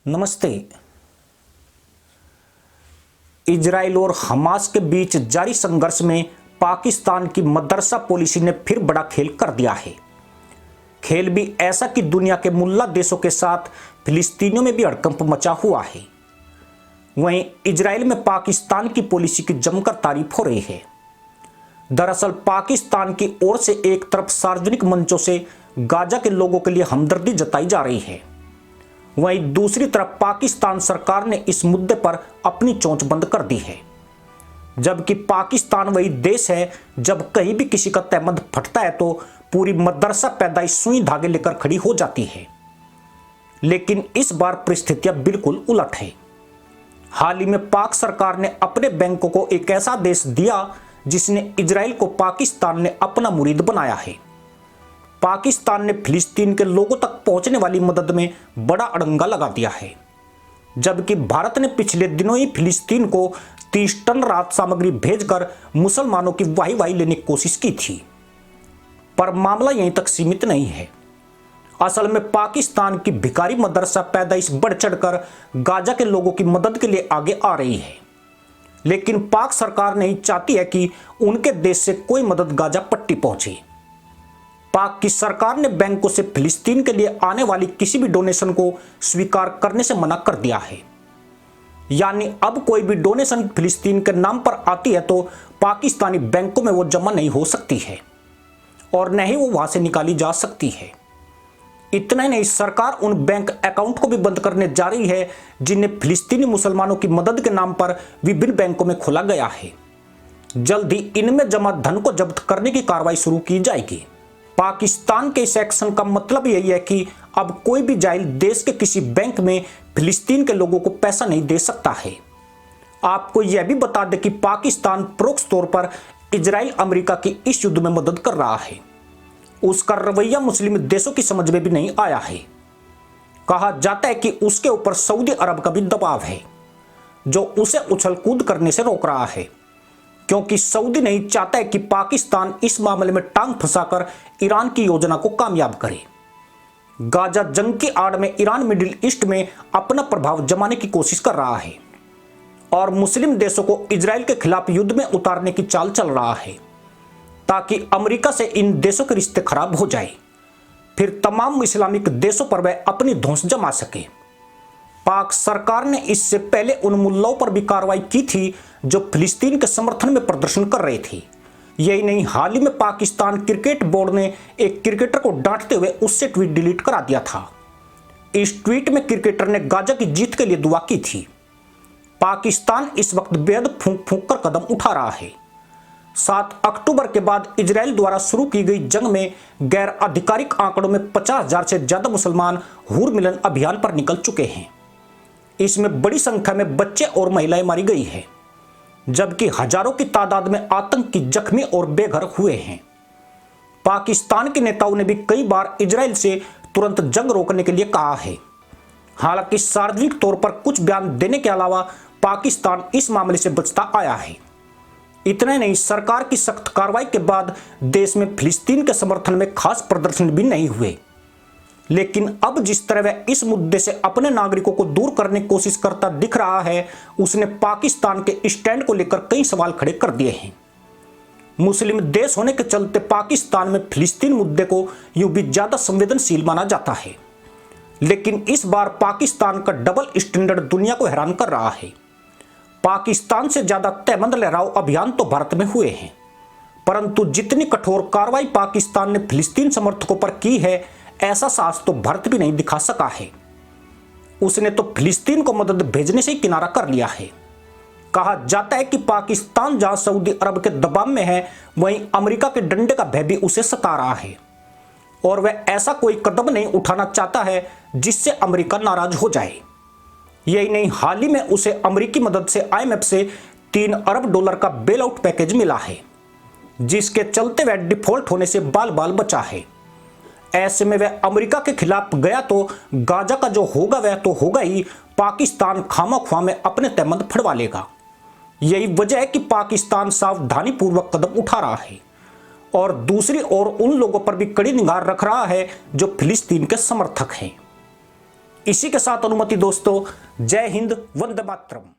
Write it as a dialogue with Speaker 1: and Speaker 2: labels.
Speaker 1: नमस्ते। इजराइल और हमास के बीच जारी संघर्ष में पाकिस्तान की मदरसा पॉलिसी ने फिर बड़ा खेल कर दिया है। खेल भी ऐसा कि दुनिया के मुल्ला देशों के साथ फिलिस्तीनियों में भी हड़कंप मचा हुआ है। वहीं इजराइल में पाकिस्तान की पॉलिसी की जमकर तारीफ हो रही है। दरअसल पाकिस्तान की ओर से एक तरफ सार्वजनिक मंचों से गाजा के लोगों के लिए हमदर्दी जताई जा रही है, वहीं दूसरी तरफ पाकिस्तान सरकार ने इस मुद्दे पर अपनी चोंच बंद कर दी है। जबकि पाकिस्तान वही देश है जब कहीं भी किसी का तहमद फटता है तो पूरी मदरसा पैदाइश सुई धागे लेकर खड़ी हो जाती है। लेकिन इस बार परिस्थितियां बिल्कुल उलट है। हाल ही में पाक सरकार ने अपने बैंकों को एक ऐसा देश दिया जिसने इजराइल को पाकिस्तान ने अपना मुरीद बनाया है। पाकिस्तान ने फिलिस्तीन के लोगों तक पहुंचने वाली मदद में बड़ा अड़ंगा लगा दिया है, जबकि भारत ने पिछले दिनों ही फिलिस्तीन को 30 टन राहत सामग्री भेजकर मुसलमानों की वाही वाही लेने की कोशिश की थी। पर मामला यहीं तक सीमित नहीं है। असल में पाकिस्तान की भिखारी मदरसा पैदाइश बढ़ चढ़कर गाजा के लोगों की मदद के लिए आगे आ रही है। लेकिन पाक सरकार नहीं चाहती है कि उनके देश से कोई मदद गाजा पट्टी पहुंचे। पाक की सरकार ने बैंकों से फिलिस्तीन के लिए आने वाली किसी भी डोनेशन को स्वीकार करने से मना कर दिया है। यानी अब कोई भी डोनेशन फिलिस्तीन के नाम पर आती है तो पाकिस्तानी बैंकों में वो जमा नहीं हो सकती है और न ही वो वहां से निकाली जा सकती है। इतना ही नहीं, सरकार उन बैंक अकाउंट को भी बंद करने जा रही है जिन्हें फिलिस्तीनी मुसलमानों की मदद के नाम पर विभिन्न बैंकों में खोला गया है। जल्द ही इनमें जमा धन को जब्त करने की कार्रवाई शुरू की जाएगी। पाकिस्तान के इस एक्शन का मतलब यही है कि अब कोई भी जाहिल देश के किसी बैंक में फिलिस्तीन के लोगों को पैसा नहीं दे सकता है। आपको यह भी बता दें कि पाकिस्तान परोक्ष तौर पर इजराइल अमेरिका की इस युद्ध में मदद कर रहा है। उसका रवैया मुस्लिम देशों की समझ में भी नहीं आया है। कहा जाता है कि उसके ऊपर सऊदी अरब का भी दबाव है जो उसे उछल कूद करने से रोक रहा है, क्योंकि सऊदी नहीं चाहता है कि पाकिस्तान इस मामले में टांग फंसाकर ईरान की योजना को कामयाब करे। गाजा जंग की आड़ में ईरान मिडिल ईस्ट में अपना प्रभाव जमाने की कोशिश कर रहा है और मुस्लिम देशों को इजराइल के खिलाफ युद्ध में उतारने की चाल चल रहा है ताकि अमेरिका से इन देशों के रिश्ते खराब हो जाए, फिर तमाम इस्लामिक देशों पर वह अपनी धौंस जमा सके। पाक सरकार ने इससे पहले उन मुल्लाओं पर भी कार्रवाई की थी जो फिलिस्तीन के समर्थन में प्रदर्शन कर रहे थे। यही नहीं, हाल ही में पाकिस्तान क्रिकेट बोर्ड ने एक क्रिकेटर को डांटते हुए उससे ट्वीट डिलीट करा दिया था। इस ट्वीट में क्रिकेटर ने गाजा की जीत के लिए दुआ की थी। पाकिस्तान इस वक्त बेहद फूंक फूंक कर कदम उठा रहा है। 7 अक्टूबर के बाद इजराइल द्वारा शुरू की गई जंग में गैर आधिकारिक आंकड़ों में 50,000 से ज्यादा मुसलमान हूर मिलन अभियान पर निकल चुके हैं। इसमें बड़ी संख्या में बच्चे और महिलाएं मारी गई है, जबकि हजारों की तादाद में आतंक की जख्मी और बेघर हुए हैं। पाकिस्तान के नेताओं ने भी कई बार इजराइल से तुरंत जंग रोकने के लिए कहा है। हालांकि सार्वजनिक तौर पर कुछ बयान देने के अलावा पाकिस्तान इस मामले से बचता आया है। इतना नहीं, सरकार की सख्त कार्रवाई के बाद देश में फिलिस्तीन के समर्थन में खास प्रदर्शन भी नहीं हुए। लेकिन अब जिस तरह वह इस मुद्दे से अपने नागरिकों को दूर करने की कोशिश करता दिख रहा है, उसने पाकिस्तान के स्टैंड को लेकर कई सवाल खड़े कर दिए हैं। मुस्लिम देश होने के चलते पाकिस्तान में फिलिस्तीन मुद्दे को यूं भी ज्यादा संवेदनशील माना जाता है, लेकिन इस बार पाकिस्तान का डबल स्टैंडर्ड दुनिया को हैरान कर रहा है। पाकिस्तान से ज्यादा तहमंद लहराओ अभियान तो भारत में हुए हैं, परंतु जितनी कठोर कार्रवाई पाकिस्तान ने फिलिस्तीन समर्थकों पर की है, ऐसा साहस तो भारत भी नहीं दिखा सका है। उसने तो फिलिस्तीन को मदद भेजने से ही किनारा कर लिया है। कहा जाता है कि पाकिस्तान जहां सऊदी अरब के दबाव में है, वहीं अमेरिका के डंडे का भय भी उसे सता रहा है और वह ऐसा कोई कदम नहीं उठाना चाहता है जिससे अमेरिका नाराज हो जाए। यही नहीं, हाल ही में उसे अमेरिकी मदद से IMF से $3 अरब का बेल आउट पैकेज मिला है, जिसके चलते वह डिफॉल्ट होने से बाल बाल बचा है। ऐसे में वह अमेरिका के खिलाफ गया तो गाजा का जो होगा वह तो होगा ही, पाकिस्तान खामख्वाह में अपने तहमद फड़वा लेगा। यही वजह है कि पाकिस्तान सावधानी पूर्वक कदम उठा रहा है और दूसरी ओर उन लोगों पर भी कड़ी निगाह रख रहा है जो फिलिस्तीन के समर्थक हैं। इसी के साथ अनुमति दोस्तों, जय हिंद, वंदे मातरम।